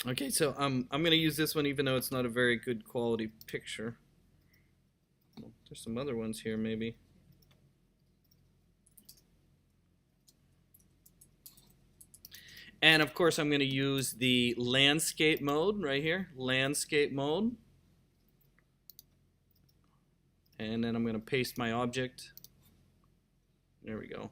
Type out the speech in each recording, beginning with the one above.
Okay, so I'm going to use this one even though it's not a very good quality picture. Well, there's some other ones here maybe. And of course I'm going to use the landscape mode right here, landscape mode. And then I'm going to paste my object. There we go.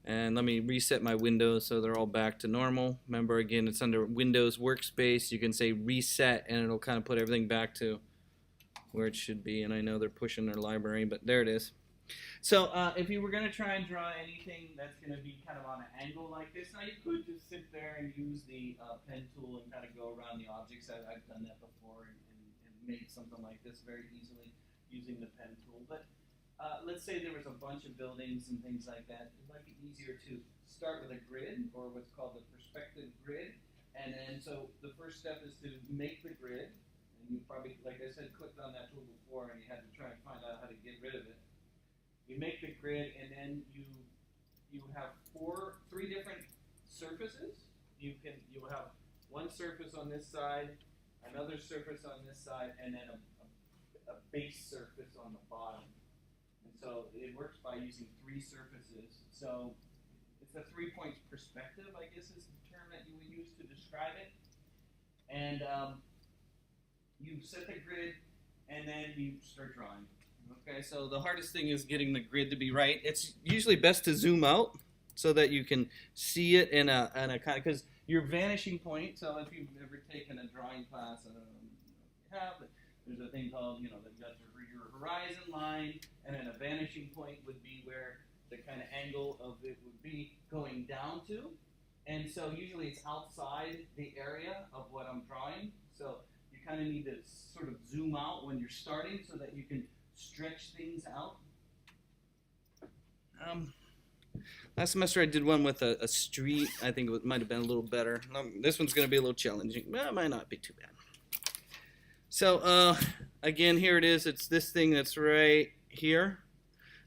And let me reset my windows so they're all back to normal. Remember, again, it's under Windows Workspace. You can say reset and it'll kind of put everything back to where it should be. And I know they're pushing their library, but there it is. So if you were going to try and draw anything that's going to be kind of on an angle like this, now you could just sit there and use the pen tool and kind of go around the objects. I've done that before and made something like this very easily using the pen tool. But let's say there was a bunch of buildings and things like that. It might be easier to start with a grid, or what's called the perspective grid. And then, so the first step is to make the grid. And you probably, like I said, clicked on that tool before and you had to try and find out how to get rid of it. You make the grid, and then you have three different surfaces. You have one surface on this side, another surface on this side, and then a base surface on the bottom. And so it works by using three surfaces. So it's a 3-point perspective, I guess is the term that you would use to describe it. And you set the grid, and then you start drawing. Okay, so the hardest thing is getting the grid to be right. It's usually best to zoom out so that you can see it in a kind of, because your vanishing point, so if you've ever taken a drawing class, I don't know if you have, but there's a thing called, you know, that got your horizon line, and then a vanishing point would be where the kind of angle of it would be going down to. And so usually it's outside the area of what I'm drawing. So you kind of need to sort of zoom out when you're starting so that you can stretch things out. Last semester I did one with a street. I think it might have been a little better. This one's going to be a little challenging, but it might not be too bad. So again, here it is. It's this thing that's right here.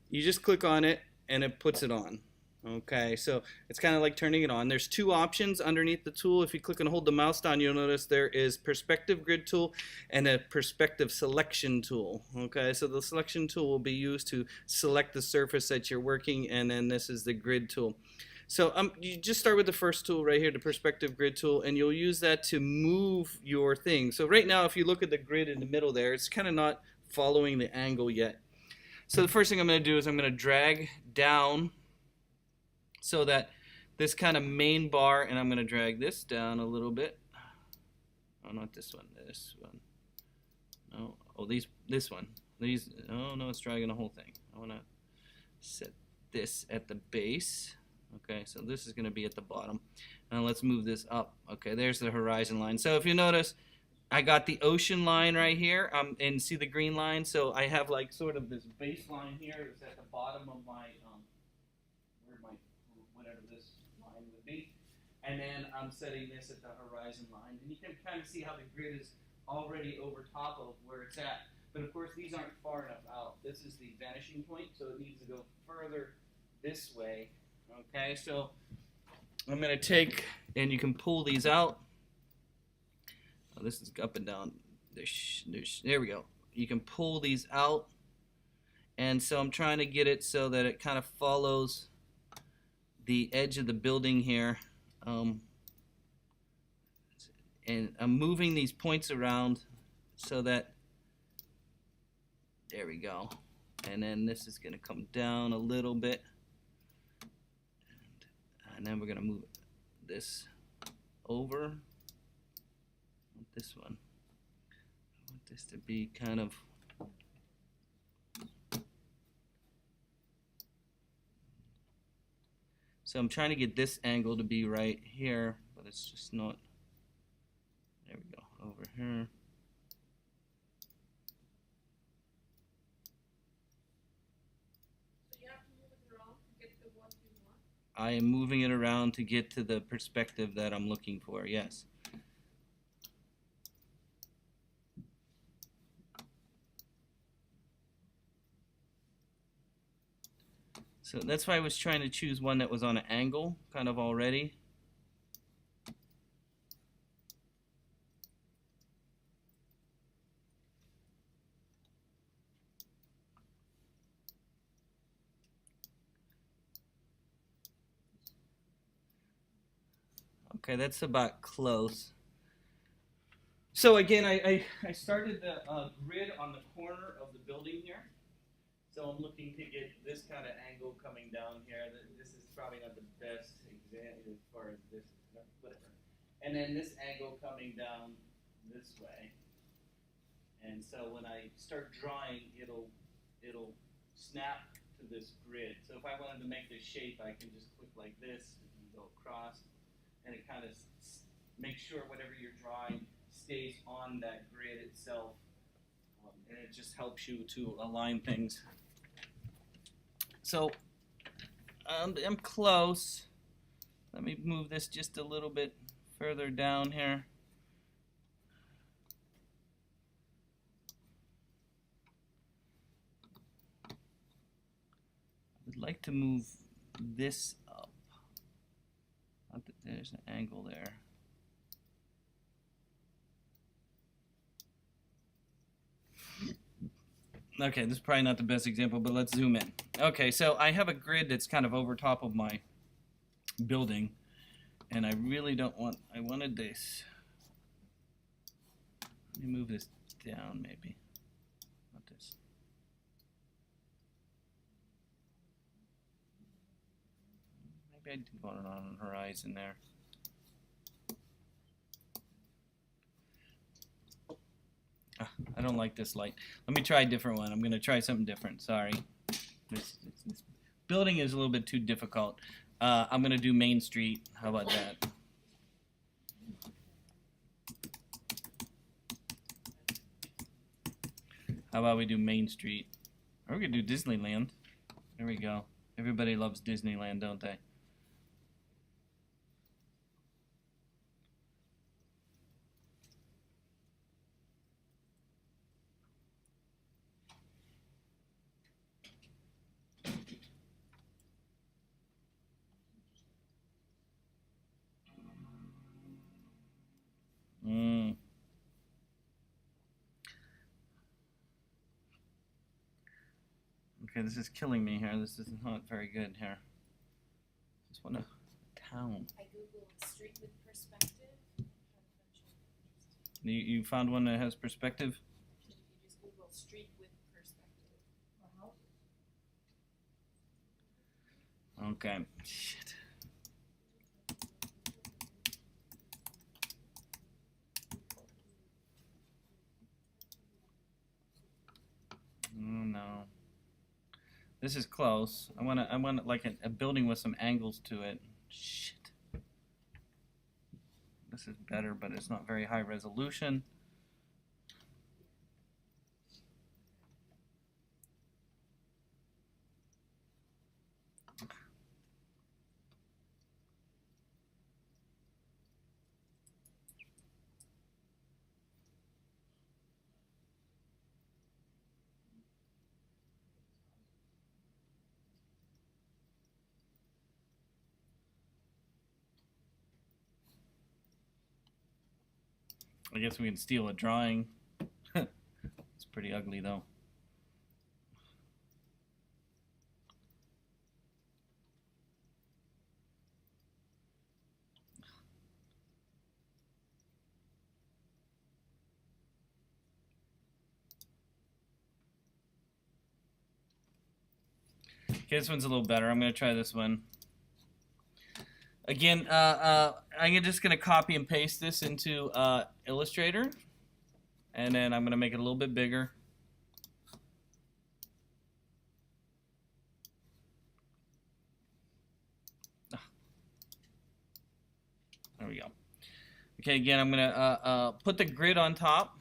You just click on it and it puts it on. Okay, so it's kind of like turning it on. There's two options underneath the tool. If you click and hold the mouse down, you'll notice there is perspective grid tool and a perspective selection tool. Okay, so the selection tool will be used to select the surface that you're working, and then this is the grid tool. So you just start with the first tool right here, the perspective grid tool, and you'll use that to move your thing. So right now, if you look at the grid in the middle there, it's kind of not following the angle yet. So the first thing I'm going to do is I'm going to drag down so that this kind of main bar, and I'm going to drag this down a little bit. Oh, not this one. This one. No. Oh, this one. These. Oh no, it's dragging the whole thing. I want to set this at the base. Okay, so this is going to be at the bottom. Now let's move this up. Okay, there's the horizon line. So if you notice, I got the ocean line right here, and see the green line. So I have like sort of this baseline here. It's at the bottom of my whatever this line would be, and then I'm setting this at the horizon line, and you can kind of see how the grid is already over top of where it's at. But of course these aren't far enough out. This is the vanishing point, so it needs to go further this way. Okay, so I'm going to take, and you can pull these out. Oh, this is up and down. There we go. You can pull these out, and so I'm trying to get it so that it kind of follows the edge of the building here, and I'm moving these points around so that, there we go, and then this is going to come down a little bit, and then we're going to move this over. This one, I want this to be kind of, so I'm trying to get this angle to be right here, but it's just not. There we go, over here. So you have to move it around to get to what you want? I am moving it around to get to the perspective that I'm looking for, yes. So that's why I was trying to choose one that was on an angle, kind of already. Okay, that's about close. So again, I started the grid on the corner of the building here. So I'm looking to get this kind of angle coming down here. This is probably not the best example as far as this, whatever. And then this angle coming down this way. And so when I start drawing, it'll snap to this grid. So if I wanted to make this shape, I can just click like this and go across, and it kind of makes sure whatever you're drawing stays on that grid itself, and it just helps you to align things. So I'm close. Let me move this just a little bit further down here. I would like to move this up. Not that there's an angle there. Okay, this is probably not the best example, but let's zoom in. Okay, so I have a grid that's kind of over top of my building, and I really don't want, I wanted this. Let me move this down maybe, not this. Maybe I do want it on a horizon there. I don't like this light. Let me try a different one. I'm going to try something different. Sorry. This building is a little bit too difficult. I'm going to do Main Street. How about that? How about we do Main Street? Or we could do Disneyland. There we go. Everybody loves Disneyland, don't they? Okay, this is killing me here. This is not very good here. Just want a town. I googled street with perspective. You found one that has perspective? If you just Google street with perspective. Okay. Shit. Oh no. This is close. I want like a building with some angles to it. Shit. This is better, but it's not very high resolution. I guess we can steal a drawing. It's pretty ugly though. Okay, this one's a little better. I'm going to try this one. Again, I'm just going to copy and paste this into Illustrator. And then I'm going to make it a little bit bigger. There we go. Okay, again, I'm going to put the grid on top.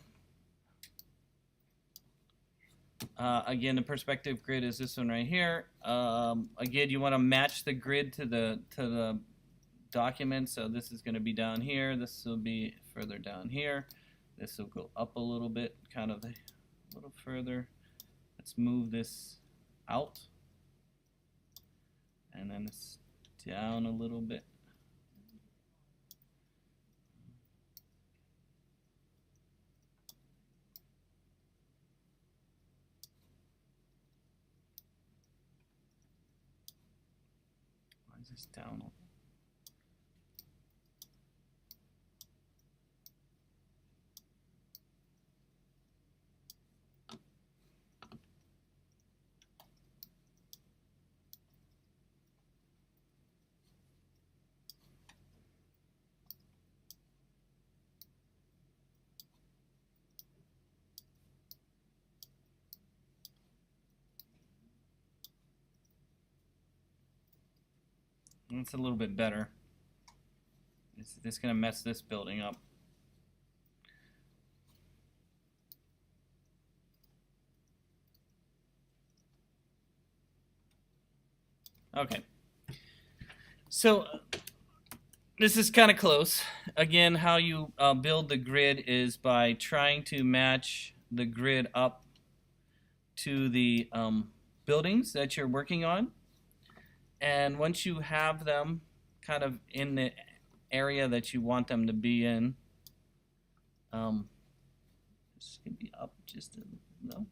Again, the perspective grid is this one right here. Again, you want to match the grid to the document. So this is going to be down here. This will be further down here. This will go up a little bit, kind of a little further. Let's move this out. And then it's down a little bit. Why is this down? That's a little bit better. It's going to mess this building up. Okay. So this is kind of close. Again, how you build the grid is by trying to match the grid up to the buildings that you're working on. And once you have them kind of in the area that you want them to be in, this can be up just a little.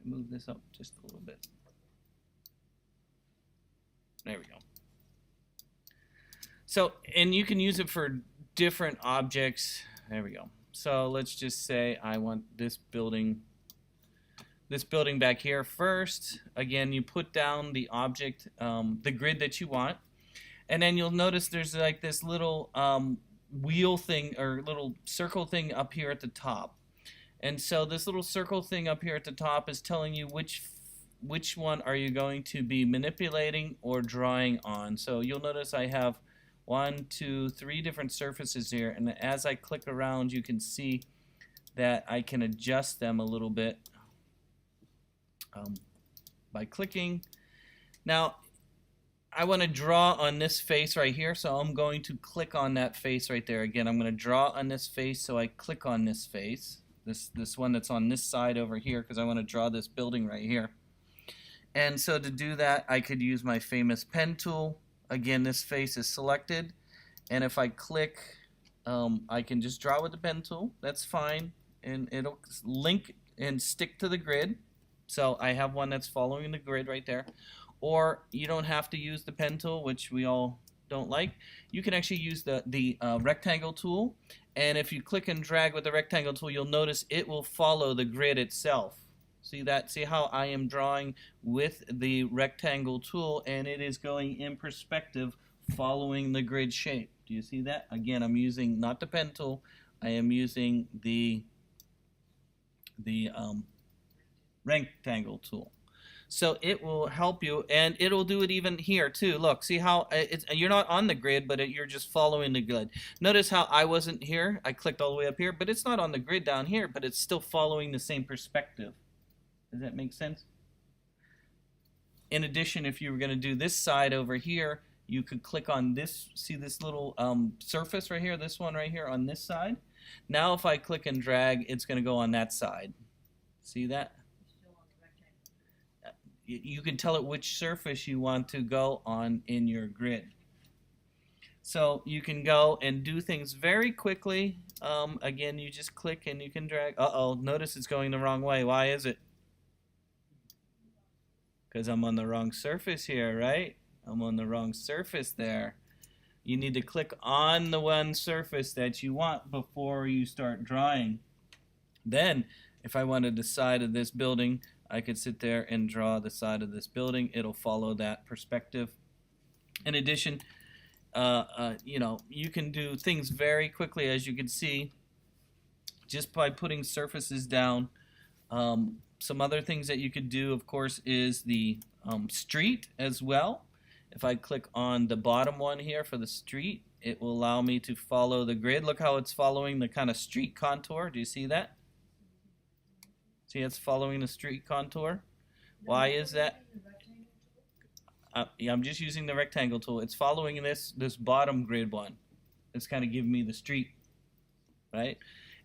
Move this up just a little bit. There we go. So, and you can use it for different objects. There we go. So let's just say I want this building back here first. Again, you put down the object, the grid that you want, and then you'll notice there's like this little wheel thing or little circle thing up here at the top. And so this little circle thing up here at the top is telling you which one are you going to be manipulating or drawing on. So you'll notice I have 1, 2, 3 different surfaces here, and as I click around you can see that I can adjust them a little bit by clicking. Now I want to draw on this face right here, so I'm going to click on that face right there. Again, I'm going to draw on this face, so I click on this face, this one that's on this side over here, because I want to draw this building right here. And so to do that, I could use my famous pen tool. Again, this face is selected, and if I click, I can just draw with the pen tool. That's fine, and it'll link and stick to the grid. So I have one that's following the grid right there. Or you don't have to use the pen tool, which we all don't like. You can actually use the rectangle tool, and if you click and drag with the rectangle tool, you'll notice it will follow the grid itself. See that? See how I am drawing with the rectangle tool, and it is going in perspective following the grid shape. Do you see that? Again, I'm using not the pen tool, I am using the rectangle tool. So it will help you, and it'll do it even here too. Look, see how you're not on the grid, but you're just following the grid. Notice how I wasn't here. I clicked all the way up here, but it's not on the grid down here, but it's still following the same perspective. Does that make sense? In addition, if you were going to do this side over here, you could click on this. See this little surface right here, this one right here on this side? Now if I click and drag, it's going to go on that side. See that? You can tell it which surface you want to go on in your grid. So you can go and do things very quickly. Again, you just click and you can drag. Uh-oh, notice it's going the wrong way. Why is it? Because I'm on the wrong surface here, right? I'm on the wrong surface there. You need to click on the one surface that you want before you start drawing. Then, if I wanted the side of this building, I could sit there and draw the side of this building. It'll follow that perspective. In addition, you know, you can do things very quickly, as you can see, just by putting surfaces down. Some other things that you could do, of course, is the street as well. If I click on the bottom one here for the street, it will allow me to follow the grid. Look how it's following the kind of street contour. Do you see that? See, it's following the street contour. Why is that? Yeah, I'm just using the rectangle tool. It's following this bottom grid one. It's kind of giving me the street, right?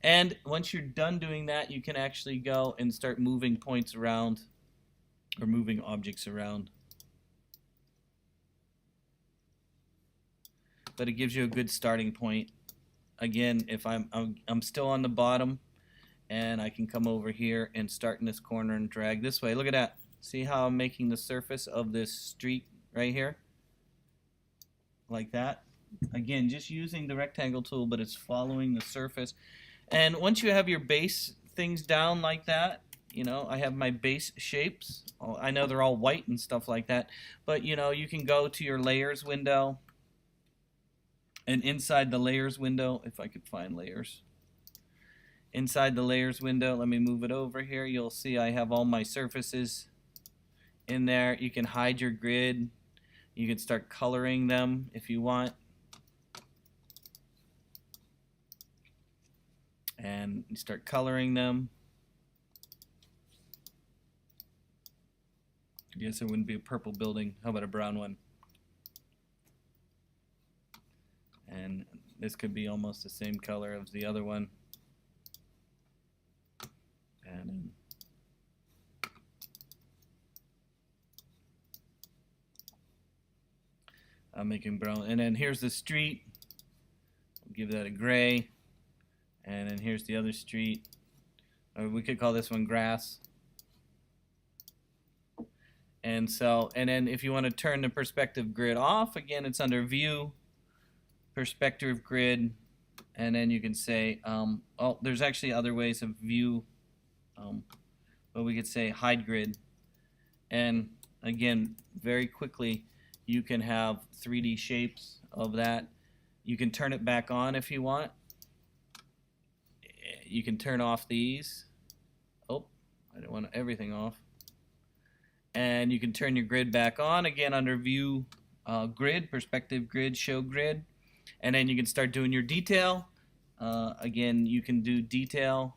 And once you're done doing that, you can actually go and start moving points around or moving objects around. But it gives you a good starting point. Again, if I'm still on the bottom, and I can come over here and start in this corner and drag this way. Look at that. See how I'm making the surface of this street right here? Like that. Again, just using the rectangle tool, but it's following the surface. And once you have your base things down like that, you know, I have my base shapes. Oh, I know they're all white and stuff like that, but you know, you can go to your layers window, and inside the layers window, if I could find layers, inside the layers window, let me move it over here, you'll see I have all my surfaces in there. You can hide your grid You can start coloring them if you want. And you start coloring them. I guess it wouldn't be a purple building. How about a brown one? And this could be almost the same color as the other one. And I'm making brown. And then here's the street. We'll give that a gray. And then here's the other street. Or we could call this one grass. And then if you want to turn the perspective grid off, again, it's under View, Perspective Grid, and then you can say, oh, there's actually other ways of view, but we could say Hide Grid. And again, very quickly, you can have 3D shapes of that. You can turn it back on if you want. You can turn off these. Oh, I don't want everything off. And you can turn your grid back on again under View, Grid, Perspective Grid, Show Grid. And then you can start doing your detail. Again, you can do detail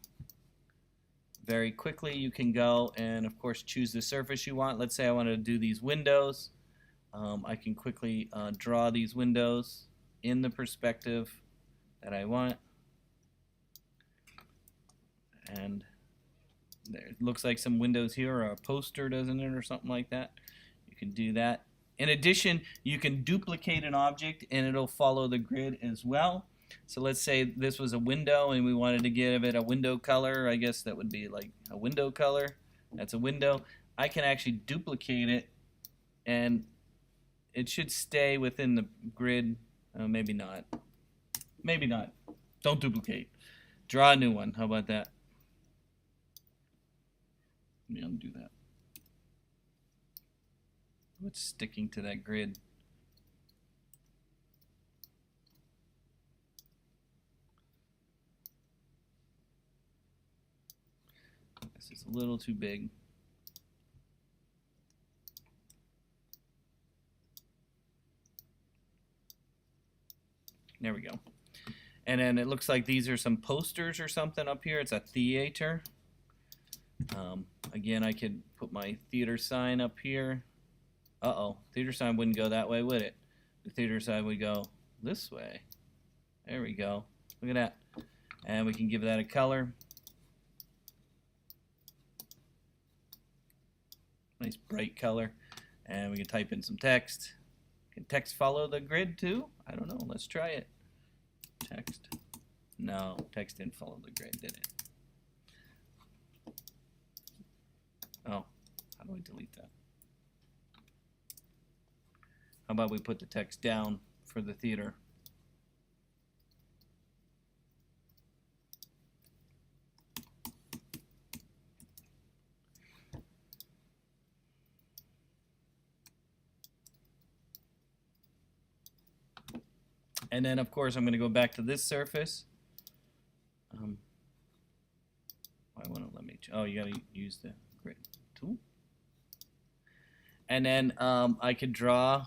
very quickly. You can go and, of course, choose the surface you want. Let's say I wanted to do these windows. I can quickly draw these windows in the perspective that I want. And there, it looks like some windows here or a poster, doesn't it, or something like that. You can do that. In addition, you can duplicate an object and it'll follow the grid as well. So let's say this was a window and we wanted to give it a window color. I guess that would be like a window color. That's a window. I can actually duplicate it and it should stay within the grid. Maybe not. Maybe not. Don't duplicate. Draw a new one. How about that? Let me undo that. What's sticking to that grid? This is a little too big. There we go. And then it looks like these are some posters or something up here. It's a theater. Again, I could put my theater sign up here. Uh-oh, theater sign wouldn't go that way, would it? The theater sign would go this way. There we go. Look at that. And we can give that a color. Nice bright color. And we can type in some text. Can text follow the grid too? I don't know. Let's try it. Text. No, text didn't follow the grid, did it? Oh, how do I delete that? How about we put the text down for the theater? And then, of course, I'm going to go back to this surface. Why won't it let me? Oh, you got to use the grid tool. And then I could draw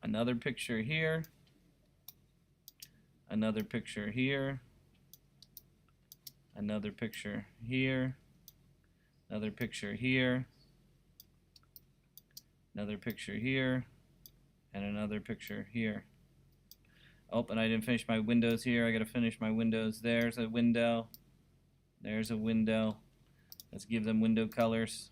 another picture here, another picture here, another picture here, another picture here, another picture here, and another picture here. Oh, and I didn't finish my windows here. I got to finish my windows. There's a window. There's a window. Let's give them window colors.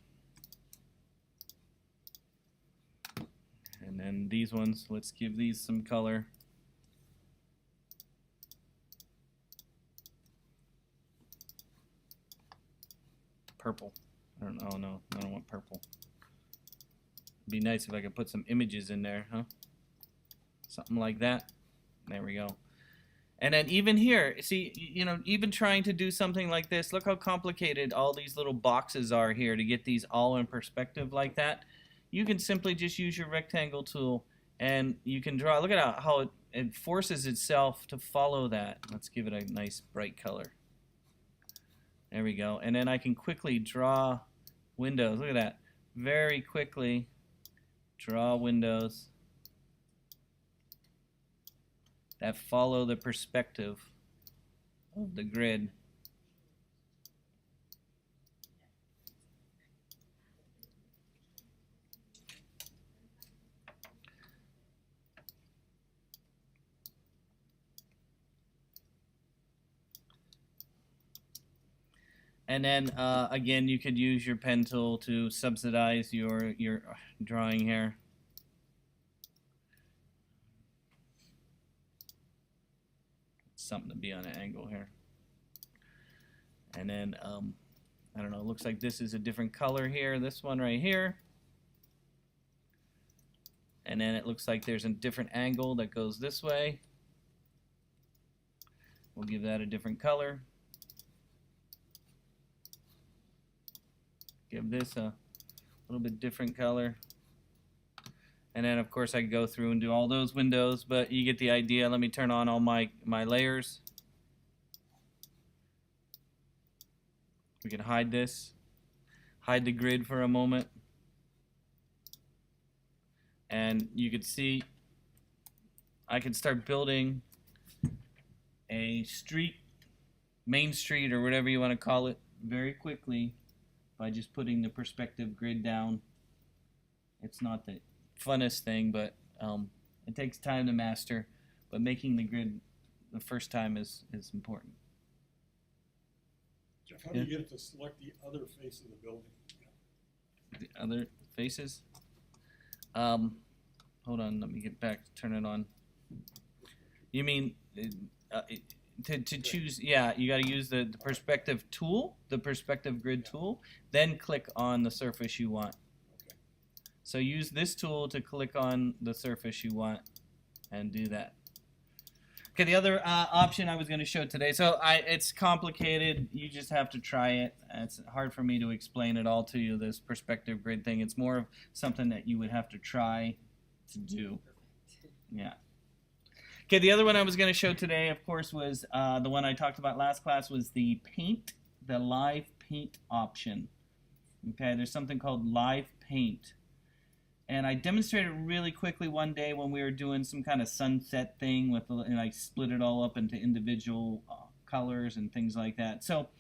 And then these ones, let's give these some color. Purple. I don't know. Oh, no, I don't want purple. It'd be nice if I could put some images in there, huh? Something like that. There we go. And then even here, see, you know, even trying to do something like this, look how complicated all these little boxes are here to get these all in perspective like that. You can simply just use your rectangle tool and you can draw. Look at how it forces itself to follow that. Let's give it a nice bright color. There we go. And then I can quickly draw windows. Look at that. Very quickly draw windows that follow the perspective of the grid. And then again, you could use your pen tool to subsidize your drawing here. Something to be on an angle here. And then I don't know, it looks like this is a different color here, this one right here. And then it looks like there's a different angle that goes this way. We'll give that a different color. Give this a little bit different color. And then of course I could go through and do all those windows, but you get the idea. Let me turn on all my layers. We can hide this. Hide the grid for a moment. And you could see I can start building a street, main street or whatever you want to call it, very quickly by just putting the perspective grid down. It's not the funnest thing, but it takes time to master, but making the grid the first time is important. Jeff, how do you get it to select the other face of the building? The other faces? Hold on, let me get back, turn it on. You mean to choose, yeah, you got to use the perspective tool, the perspective grid tool, then click on the surface you want. Okay. So use this tool to click on the surface you want and do that. Okay, the other option I was going to show today, so it's complicated, you just have to try it. It's hard for me to explain it all to you, this perspective grid thing. It's more of something that you would have to try to do. Yeah. Okay, the other one I was going to show today, of course, was the one I talked about last class, was the paint, the live paint option. Okay, there's something called live paint. And I demonstrated it really quickly one day when we were doing some kind of sunset thing with, and I split it all up into individual colors and things like that. So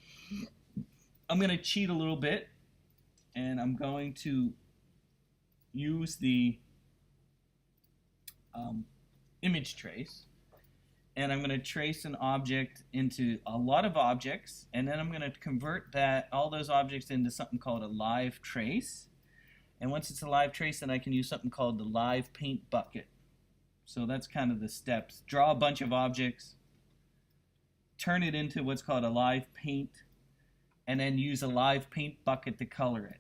I'm going to cheat a little bit, and I'm going to use the image trace, and I'm going to trace an object into a lot of objects, and then I'm going to convert all those objects into something called a live trace. And once it's a live trace, then I can use something called the live paint bucket. So that's kind of the steps. Draw a bunch of objects, turn it into what's called a live paint, and then use a live paint bucket to color it.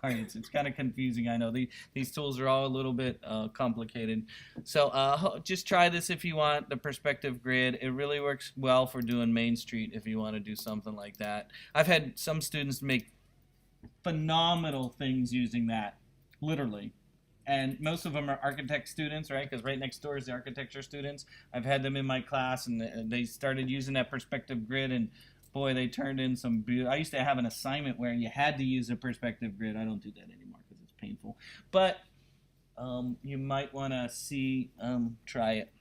Sorry, it's kind of confusing. I know these tools are all a little bit complicated. So just try this if you want, the perspective grid. It really works well for doing Main Street if you want to do something like that. I've had some students make phenomenal things using that, literally. And most of them are architect students, right? Because right next door is the architecture students. I've had them in my class, and they started using that perspective grid, and boy, they turned in some beautiful. I used to have an assignment where you had to use a perspective grid. I don't do that anymore because it's painful. But you might want to try it.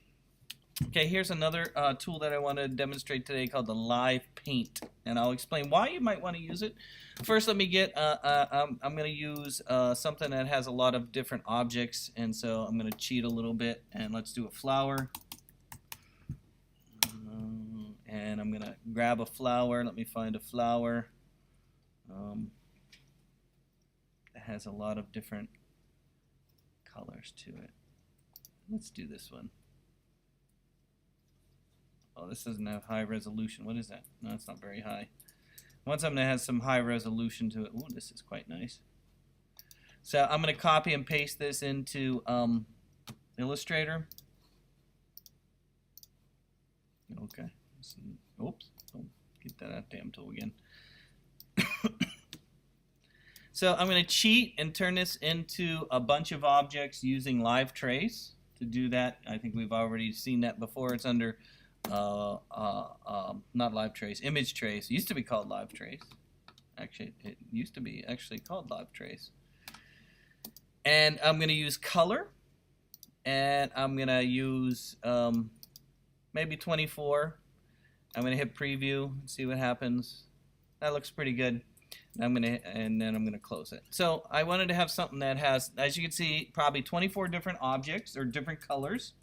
Okay, here's another tool that I want to demonstrate today called the Live Paint, and I'll explain why you might want to use it. First, let me get. I'm going to use something that has a lot of different objects, and so I'm going to cheat a little bit, and let's do a flower. And I'm going to grab a flower. Let me find a flower that has a lot of different colors to it. Let's do this one. Oh, this doesn't have high resolution. What is that? No, it's not very high. I want something that has some high resolution to it. Ooh, this is quite nice. So I'm going to copy and paste this into Illustrator. Okay. Oops. Don't get that damn tool again. So I'm going to cheat and turn this into a bunch of objects using Live Trace. To do that, I think we've already seen that before. It's under not live trace, image trace. It used to be called live trace. Actually, it used to be actually called live trace. And I'm going to use color, and I'm going to use maybe 24. I'm going to hit preview and see what happens. That looks pretty good. And then I'm going to close it. So I wanted to have something that has, as you can see, probably 24 different objects or different colors.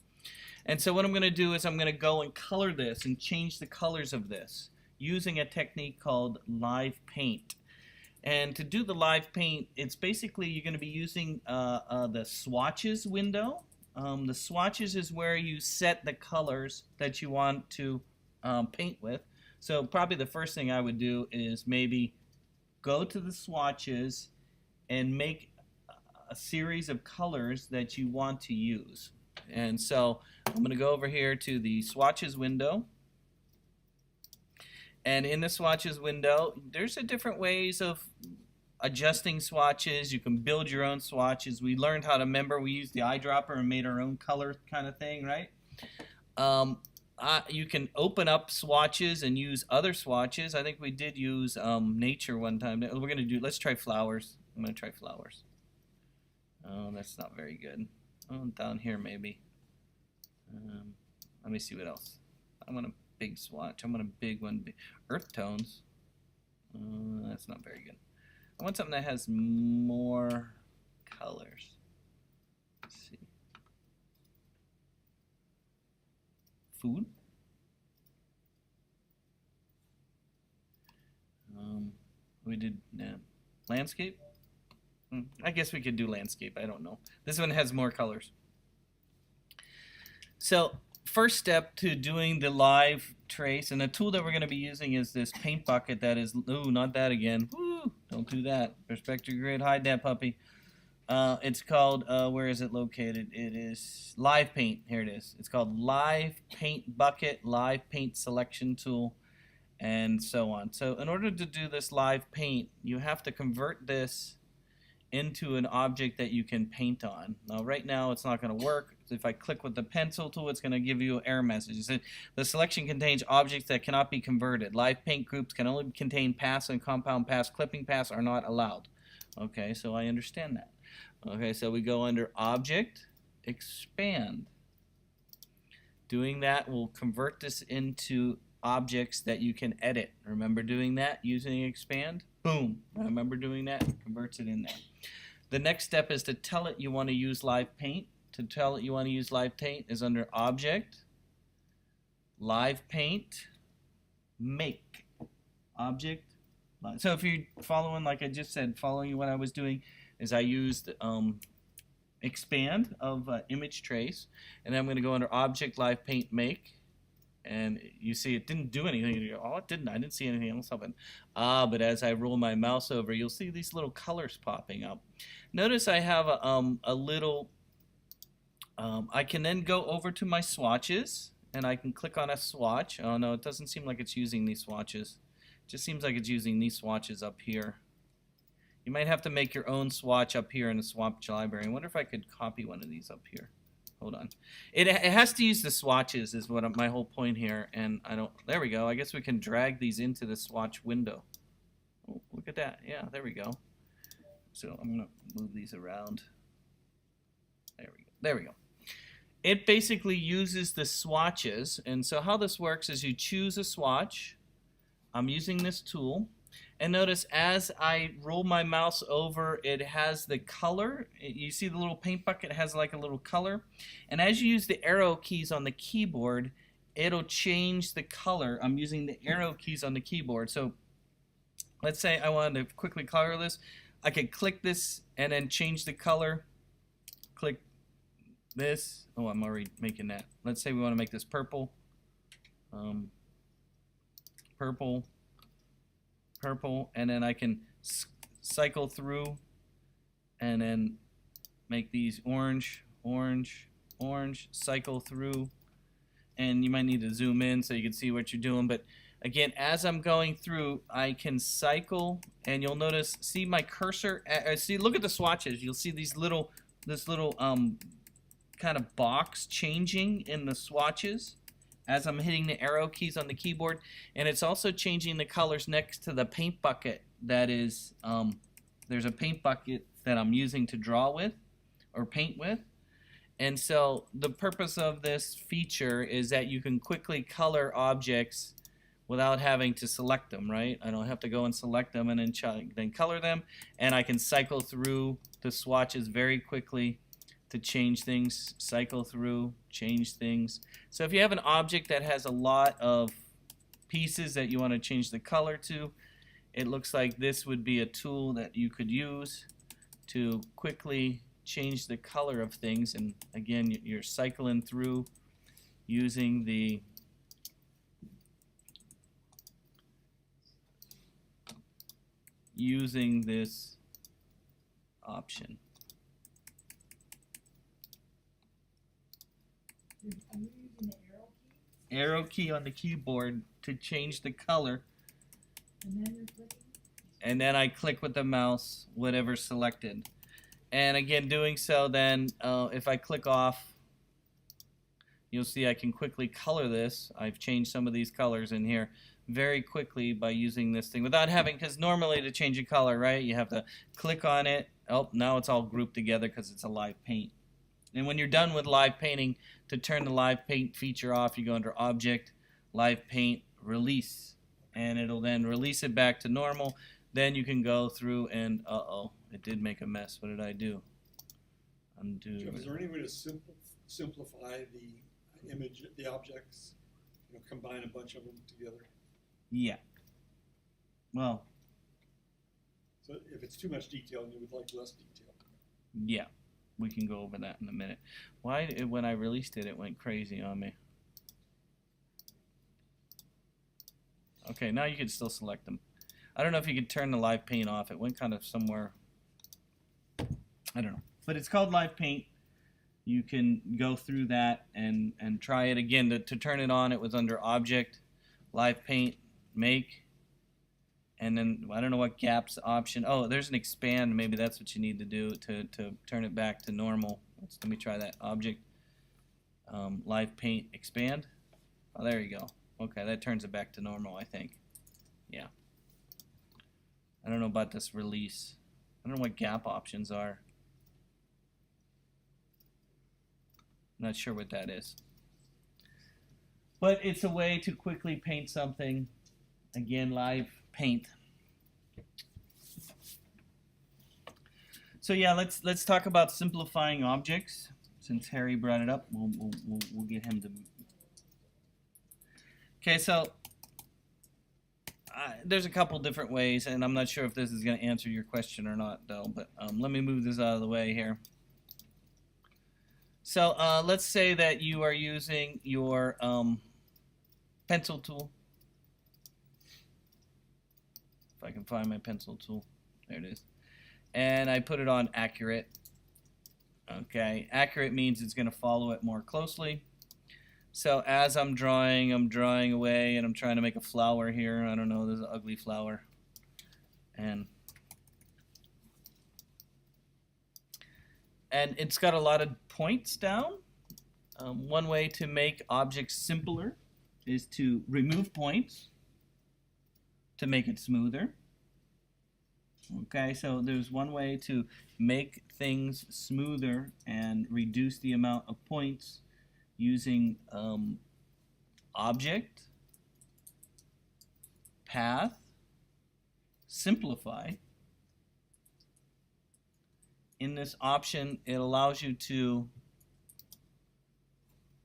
And so what I'm going to do is I'm going to go and color this and change the colors of this using a technique called live paint. And to do the live paint, it's basically you're going to be using the swatches window. The swatches is where you set the colors that you want to paint with. So probably the first thing I would do is maybe go to the swatches and make a series of colors that you want to use. And so I'm going to go over here to the swatches window. And in the swatches window, there's different ways of adjusting swatches. You can build your own swatches. We learned how to, remember, we used the eyedropper and made our own color kind of thing, right? You can open up swatches and use other swatches. I think we did use nature one time. We're going to do, let's try flowers. I'm going to try flowers. Oh, that's not very good. Oh, down here maybe. Let me see what else. I want a big swatch. I want a big one. Earth tones. That's not very good. I want something that has more colors. Let's see. Food. We did landscape. I guess we could do landscape. I don't know. This one has more colors. So first step to doing the live trace, and the tool that we're going to be using is this paint bucket that is, ooh, not that again. Woo, don't do that. Perspective grid, hide that puppy. It's called, where is it located? It is Live Paint. Here it is. It's called Live Paint Bucket, Live Paint Selection Tool, and so on. So in order to do this live paint, you have to convert this into an object that you can paint on. Now right now it's not going to work. If I click with the pencil tool, it's going to give you an error message. It says, the selection contains objects that cannot be converted. Live paint groups can only contain paths, and compound paths, clipping paths are not allowed. Okay, so I understand that. Okay, so we go under Object, Expand. Doing that will convert this into objects that you can edit. Remember doing that using Expand? Boom. Remember doing that? It converts it in there. The next step is to tell it you want to use Live Paint. To tell it you want to use Live Paint is under Object, Live Paint, Make. Object. So if you're following, like I just said, following what I was doing, is I used Expand of Image Trace, and then I'm going to go under Object, Live Paint, Make. And you see it didn't do anything. You go, oh, it didn't. I didn't see anything else happen. But as I roll my mouse over, you'll see these little colors popping up. Notice I have a little, I can then go over to my swatches, and I can click on a swatch. Oh, no, it doesn't seem like it's using these swatches. It just seems like it's using these swatches up here. You might have to make your own swatch up here in the swatch library. I wonder if I could copy one of these up here. Hold on. It has to use the swatches is what my whole point here, and I don't, there we go. I guess we can drag these into the swatch window. Oh, look at that. Yeah, there we go. So I'm going to move these around. There we go. There we go. It basically uses the swatches, and so how this works is you choose a swatch. I'm using this tool. And notice as I roll my mouse over, it has the color. You see the little paint bucket has like a little color. And as you use the arrow keys on the keyboard, it'll change the color. I'm using the arrow keys on the keyboard. So let's say I wanted to quickly color this. I could click this and then change the color. Click this. Oh, I'm already making that. Let's say we want to make this purple. Purple. Purple, and then I can cycle through and then make these orange, orange, orange, cycle through, and you might need to zoom in so you can see what you're doing, but again, as I'm going through, I can cycle, and you'll notice, see my cursor, see, look at the swatches, you'll see this little kind of box changing in the swatches as I'm hitting the arrow keys on the keyboard, and it's also changing the colors next to the paint bucket that is, there's a paint bucket that I'm using to draw with or paint with. And so the purpose of this feature is that you can quickly color objects without having to select them, right? I don't have to go and select them and then color them, and I can cycle through the swatches very quickly to change things, cycle through, change things. So if you have an object that has a lot of pieces that you want to change the color to, it looks like this would be a tool that you could use to quickly change the color of things. And again, you're cycling through using this option. Are you using the arrow key? Arrow key on the keyboard to change the color, And then you're clicking? and then I click with the mouse whatever's selected. And again, doing so, then if I click off, you'll see I can quickly color this. I've changed some of these colors in here very quickly by using this thing without having, because normally to change a color, right, you have to click on it. Oh, now it's all grouped together because it's a live paint. And when you're done with live painting, to turn the live paint feature off, you go under Object, Live Paint, Release, and it'll then release it back to normal. Then you can go through and, uh-oh, it did make a mess. What did I do? Undo. Jeff, is there any way to simplify the image, the objects? You know, combine a bunch of them together. Yeah. Well, So if it's too much detail and you would like less detail. yeah. We can go over that in a minute. Why, when I released it, it went crazy on me? Okay, now you can still select them. I don't know if you could turn the live paint off. It went kind of somewhere. I don't know. But it's called live paint. You can go through that and try it again. To turn it on, it was under Object, Live Paint, Make. And then, I don't know what gaps option. Oh, there's an expand. Maybe that's what you need to do to turn it back to normal. Let me try that. Object, Live Paint, expand. Oh, there you go. Okay, that turns it back to normal, I think. Yeah. I don't know about this release. I don't know what gap options are. Not sure what that is. But it's a way to quickly paint something. Again, live paint. So yeah, let's talk about simplifying objects. Since Harry brought it up, we'll get him to. Okay, so there's a couple different ways, and I'm not sure if this is going to answer your question or not, though. But let me move this out of the way here. So let's say that you are using your pencil tool. If I can find my pencil tool. There it is. And I put it on accurate. Okay, accurate means it's going to follow it more closely. So as I'm drawing away, and I'm trying to make a flower here. I don't know, there's an ugly flower. And it's got a lot of points down. One way to make objects simpler is to remove points to make it smoother. Okay, so there's one way to make things smoother and reduce the amount of points using Object, Path, Simplify. In this option, it allows you to,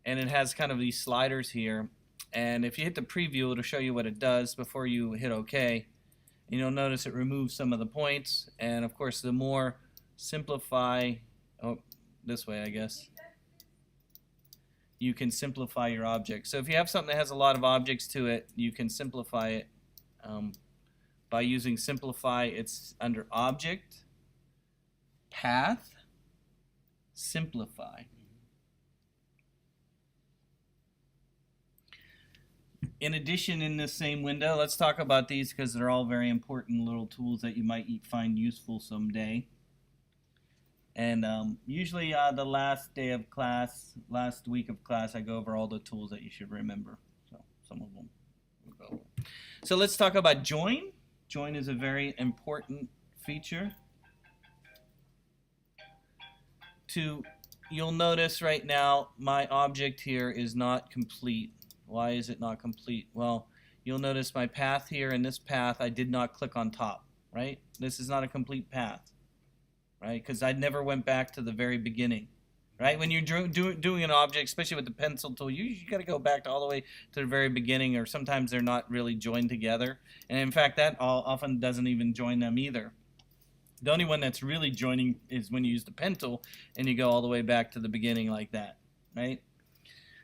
and it has kind of these sliders here, and if you hit the preview, it'll show you what it does before you hit OK. And you'll notice it removes some of the points, and of course the more simplify, oh, this way I guess, you can simplify your object. So if you have something that has a lot of objects to it, you can simplify it by using Simplify. It's under Object, Path, Simplify. In addition, in this same window, let's talk about these because they're all very important little tools that you might find useful someday. And usually the last day of class, last week of class, I go over all the tools that you should remember. So some of them we'll go over. So let's talk about join. Join is a very important feature. You'll notice right now my object here is not complete. Why is it not complete? Well, you'll notice my path here and this path I did not click on top, right? This is not a complete path, right? Because I never went back to the very beginning, right? When you're doing an object, especially with the pencil tool, you got to go back to all the way to the very beginning, or sometimes they're not really joined together. And in fact, that often doesn't even join them either. The only one that's really joining is when you use the pen tool and you go all the way back to the beginning like that, right?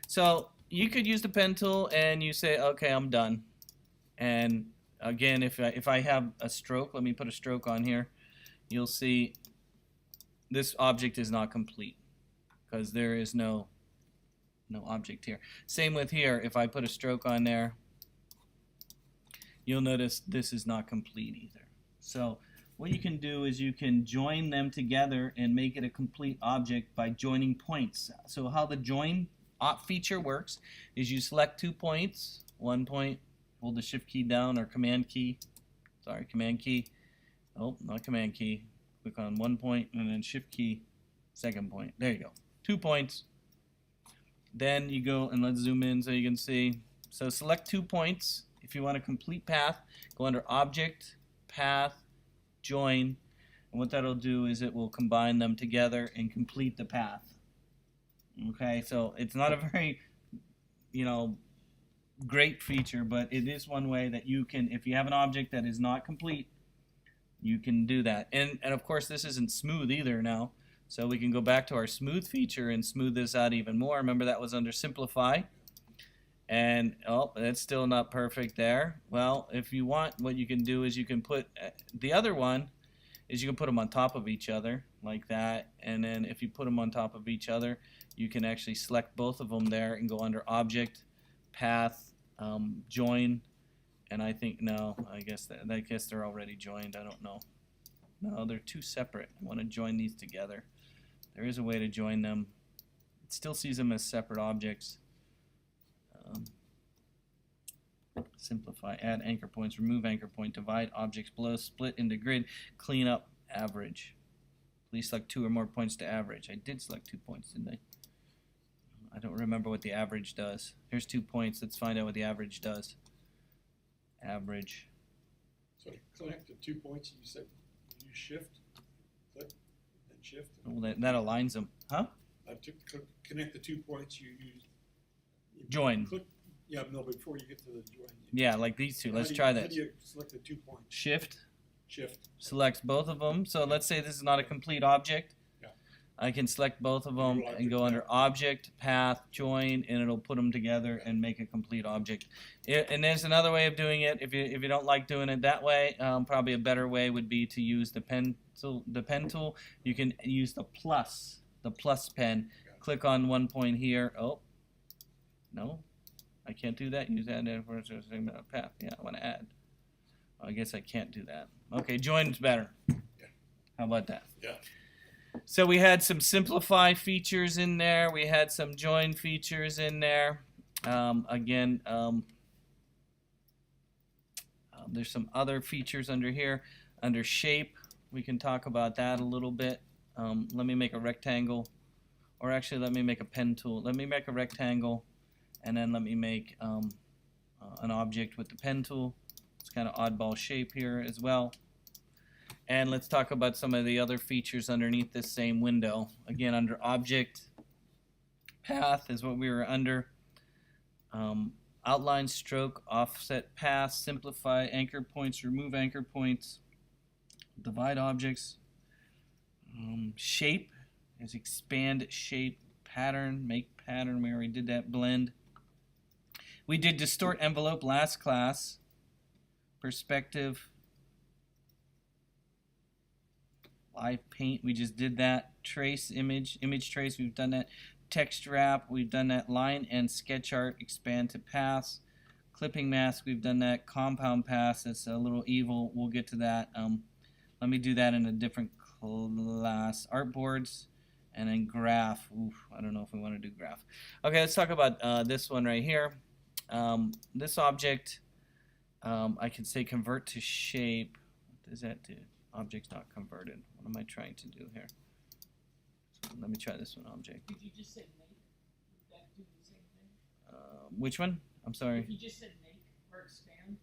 So you could use the pen tool and you say, okay, I'm done. And again, if I have a stroke, let me put a stroke on here, you'll see this object is not complete because there is no object here. Same with here, if I put a stroke on there, you'll notice this is not complete either. So what you can do is you can join them together and make it a complete object by joining points. So how the join feature works is you select 2 points, 1 point, hold the shift key down or command key, command key, oh, not command key, click on 1 point and then shift key, 2nd point, there you go, 2 points. Then you go and let's zoom in so you can see. So select 2 points. If you want a complete path, go under object, path, join, and what that'll do is it will combine them together and complete the path. Okay, so it's not a very, great feature, but it is one way that you can, if you have an object that is not complete, you can do that. And of course, this isn't smooth either now, so we can go back to our smooth feature and smooth this out even more. Remember that was under simplify. And oh, that's still not perfect there. Well, if you want, what you can do is you can put the other one is you can put them on top of each other like that, and then if you put them on top of each other, you can actually select both of them there and go under object, path, join, and I think I guess they're already joined. I don't know. No, they're two separate. I want to join these together. There is a way to join them. It still sees them as separate objects. Simplify, add anchor points, remove anchor point, divide objects below, split into grid, clean up, average. Please select 2 or more points to average. I did select 2 points, didn't I? I don't remember what the average does. Here's 2 points. Let's find out what the average does. Average. So to connect the 2 points, you said you use shift, click, and shift. Oh, that aligns them. Huh? To connect the 2 points, you use join. Click, yeah, no, but before you get to the join. Yeah, like these two. Let's try How this. do you select the 2 points? Shift. Shift. Selects both of them. So let's say this is not a complete object. Yeah. I can select both of them and go under object, path, join, and it'll put them together and make a complete object. And there's another way of doing it. If you don't like doing it that way, probably a better way would be to use the pen tool. You can use the plus pen. Click on 1 point here. Oh, no, I can't do that. Use that for a path. Yeah, I want to add. I guess I can't do that. Okay, join's better. How about that? Yeah. So we had some simplify features in there. We had some join features in there. There's some other features under here. Under shape, we can talk about that a little bit. Let me make a rectangle. Or actually, let me make a pen tool. Let me make a rectangle. And then let me make an object with the pen tool. It's kind of oddball shape here as well. And let's talk about some of the other features underneath this same window. Again, under object, path is what we were under. Outline, stroke, offset, path, simplify, anchor points, remove anchor points, divide objects. Shape is expand shape, pattern, make pattern. We already did that. Blend. We did distort envelope last class. Perspective. Live paint, we just did that. Trace image trace, we've done that. Text wrap, we've done that. Line and sketch art, expand to pass. Clipping mask, we've done that. Compound pass, that's a little evil. We'll get to that. Let me do that in a different class, artboards, and then graph. Oof, I don't know if we want to do graph. Okay, let's talk about this one right here. This object, I can say convert to shape. What does that do? Object's not converted. What am I trying to do here? Let me try this one, object. If you just said make, would that do the same thing? Which one? I'm If sorry. you just said make or expand,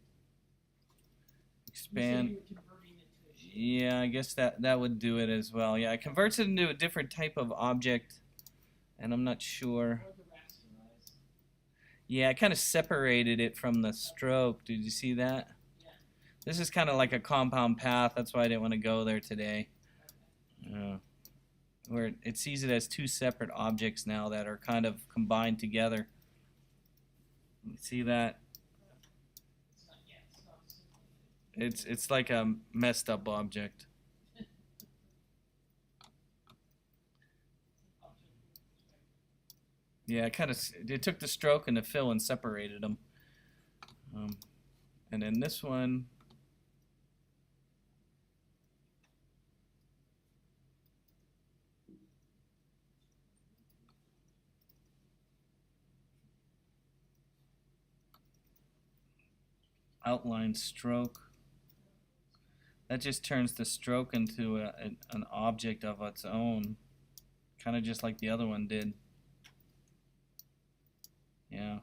Expand. you said you were converting it to a shape. Yeah, I guess that would do it as well. Yeah, it converts it into a different type of object, and I'm not sure. Or the rasterize. Yeah, I kind of separated it from the stroke. Did you see that? Yeah. This is kind of like a compound path. That's why I didn't want to go there today. Where it sees it as two separate objects now that are kind of combined together. You see that? It's not yet. It's not simple. It's like a messed up object. Yeah, it took the stroke and the fill and separated them. And then this one, outline stroke. That just turns the stroke into an object of its own, kind of just like the other one did. Yeah.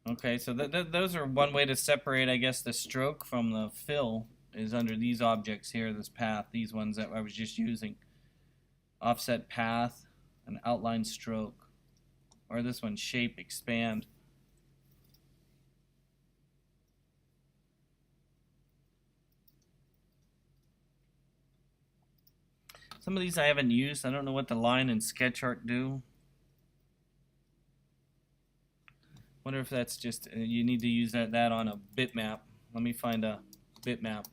Okay, so those are one way to separate, I guess, the stroke from the fill is under these objects here, this path, these ones that I was just using. Offset path, an outline stroke, or this one, shape, expand. Some of these I haven't used. I don't know what the line and sketch art do. Wonder if that's just you need to use that on a bitmap. Let me find a bitmap.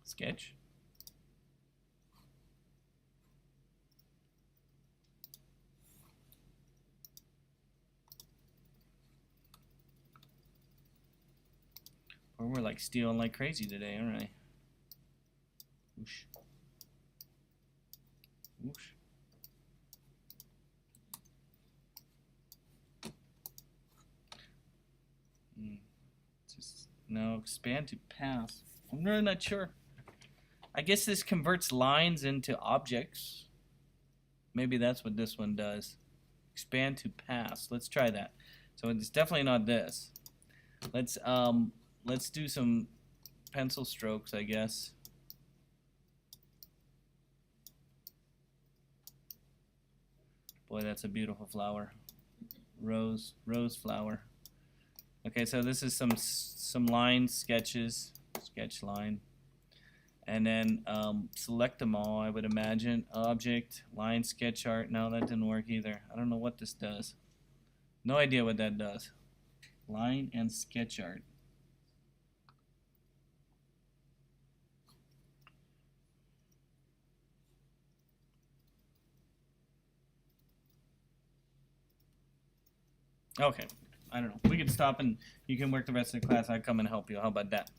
Sketch. Or we're like stealing like crazy today, aren't we? Whoosh. Whoosh. Just no, expand to pass. I'm really not sure. I guess this converts lines into objects. Maybe that's what this one does. Expand to pass. Let's try that. So it's definitely not this. Let's do some pencil strokes, I guess. Boy, that's a beautiful flower. Rose flower. Okay, so this is some line sketches, sketch line. And then select them all, I would imagine. Object, line, sketch art. No, that didn't work either. I don't know what this does. No idea what that does. Line and sketch art. Okay, I don't know. We can stop and you can work the rest of the class. I'll come and help you. How about that?